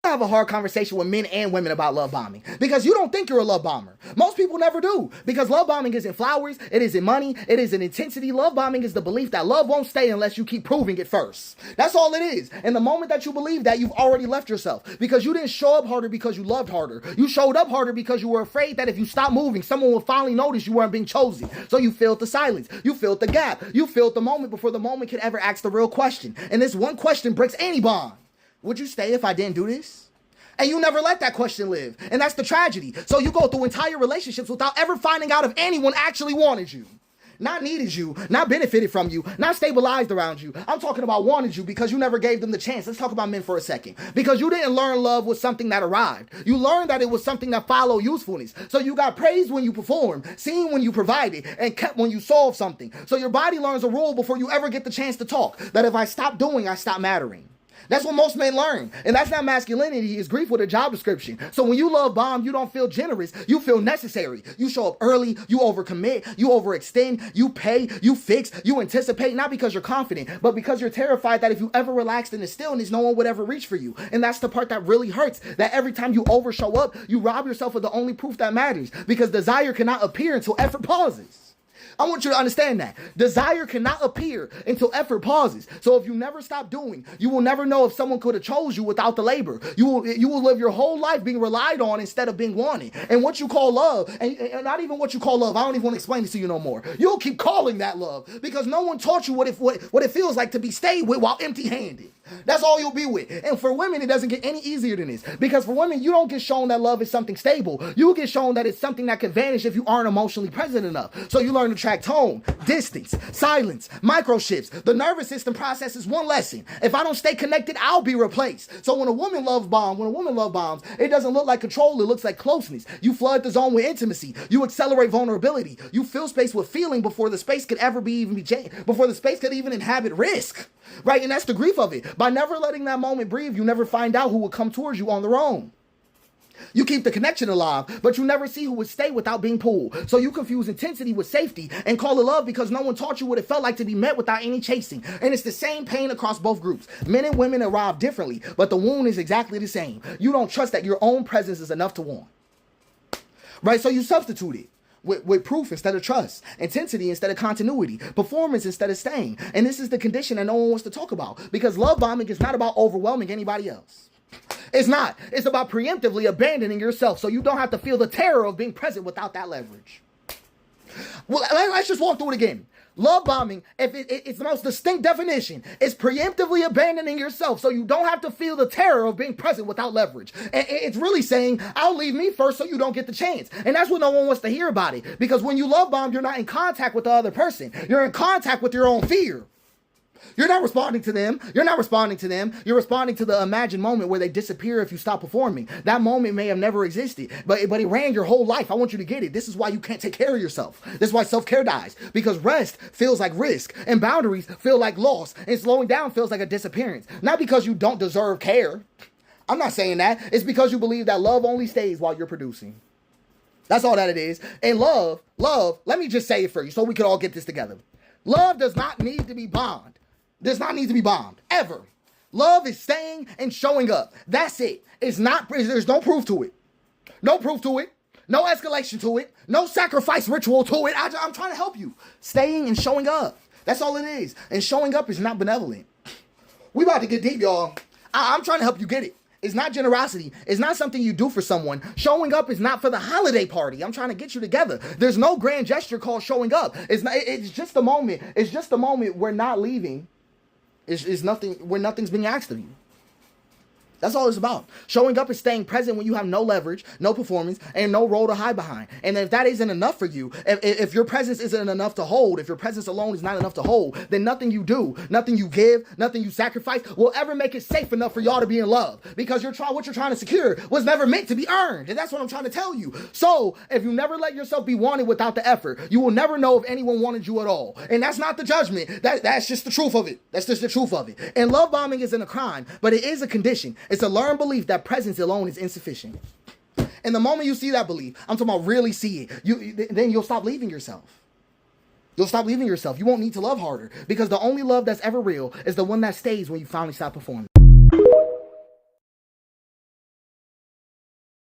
to have a hard conversation with men and women about love bombing because you don't think you're a love bomber. Most people never do because love bombing isn't flowers, it isn't money, it isn't intensity. Love bombing is the belief that love won't stay unless you keep proving it first. That's all it is. And the moment that you believe that, you've already left yourself because you didn't show up harder because you loved harder. You showed up harder because you were afraid that if you stopped moving, someone would finally notice you weren't being chosen. So you filled the silence. You filled the gap. You filled the moment before the moment could ever ask the real question. And this one question breaks any bond. Would you stay if I didn't do this? And you never let that question live. And that's the tragedy. So you go through entire relationships without ever finding out if anyone actually wanted you. Not needed you, not benefited from you, not stabilized around you. I'm talking about wanted you because you never gave them the chance. Let's talk about men for a second. Because you didn't learn love was something that arrived. You learned that it was something that followed usefulness. So you got praised when you performed, seen when you provided, and kept when you solved something. So your body learns a rule before you ever get the chance to talk. That if I stop doing, I stop mattering. That's what most men learn. And that's not masculinity, it's grief with a job description. So when you love bomb, you don't feel generous, you feel necessary. You show up early, you overcommit, you overextend, you pay, you fix, you anticipate, not because you're confident, but because you're terrified that if you ever relaxed in the stillness, no one would ever reach for you. And that's the part that really hurts, that every time you over show up, you rob yourself of the only proof that matters, because desire cannot appear until effort pauses. I want you to understand that. Desire cannot appear until effort pauses. So if you never stop doing, you will never know if someone could have chose you without the labor. You will live your whole life being relied on instead of being wanted. And what you call love, and not even what you call love, I don't even want to explain it to you no more. You'll keep calling that love because no one taught you what it feels like to be stayed with while empty-handed. That's all you'll be with. And for women, it doesn't get any easier than this. Because for women, you don't get shown that love is something stable. You get shown that it's something that can vanish if you aren't emotionally present enough. So you learn to track tone, distance, silence, micro shifts. The nervous system processes one lesson. If I don't stay connected, I'll be replaced. So when a woman love bombs, it doesn't look like control, it looks like closeness. You flood the zone with intimacy. You accelerate vulnerability. You fill space with feeling before the space could ever before the space could even inhabit risk. Right? And that's the grief of it. By never letting that moment breathe, you never find out who will come towards you on their own. You keep the connection alive, but you never see who would stay without being pulled. So you confuse intensity with safety and call it love because no one taught you what it felt like to be met without any chasing. And it's the same pain across both groups. Men and women arrive differently, but the wound is exactly the same. You don't trust that your own presence is enough to want. Right? So you substitute it with proof instead of trust, intensity instead of continuity, performance instead of staying. And this is the condition that no one wants to talk about because love bombing is not about overwhelming anybody else. It's not. It's about preemptively abandoning yourself so you don't have to feel the terror of being present without that leverage. Well, let's just walk through it again. Love bombing, if it's the most distinct definition, is preemptively abandoning yourself so you don't have to feel the terror of being present without leverage. And it's really saying, I'll leave me first so you don't get the chance. And that's what no one wants to hear about it. Because when you love bomb, you're not in contact with the other person. You're in contact with your own fear. You're not responding to them. You're not responding to them. You're responding to the imagined moment where they disappear if you stop performing. That moment may have never existed, but it ran your whole life. I want you to get it. This is why you can't take care of yourself. This is why self-care dies. Because rest feels like risk, and boundaries feel like loss, and slowing down feels like a disappearance. Not because you don't deserve care. I'm not saying that. It's because you believe that love only stays while you're producing. That's all that it is. And love, let me just say it for you so we can all get this together. Love does not need to be bombed. Does not need to be bombed, ever. Love is staying and showing up. That's it. There's no proof to it. No proof to it. No escalation to it. No sacrifice ritual to it. I'm trying to help you. Staying and showing up. That's all it is. And showing up is not benevolent. We about to get deep, y'all. I'm trying to help you get it. It's not generosity. It's not something you do for someone. Showing up is not for the holiday party. I'm trying to get you together. There's no grand gesture called showing up. It's just a moment. It's just a moment we're not leaving. It's nothing where nothing's being asked of you. That's all it's about. Showing up is staying present when you have no leverage, no performance, and no role to hide behind. And if that isn't enough for you, if your presence isn't enough to hold, if your presence alone is not enough to hold, then nothing you do, nothing you give, nothing you sacrifice will ever make it safe enough for y'all to be in love. Because what you're trying to secure was never meant to be earned. And that's what I'm trying to tell you. So if you never let yourself be wanted without the effort, you will never know if anyone wanted you at all. And that's not the judgment. That's just the truth of it. That's just the truth of it. And love bombing isn't a crime, but it is a condition. It's a learned belief that presence alone is insufficient. And the moment you see that belief, I'm talking about really see it, then you'll stop leaving yourself. You'll stop leaving yourself. You won't need to love harder because the only love that's ever real is the one that stays when you finally stop performing.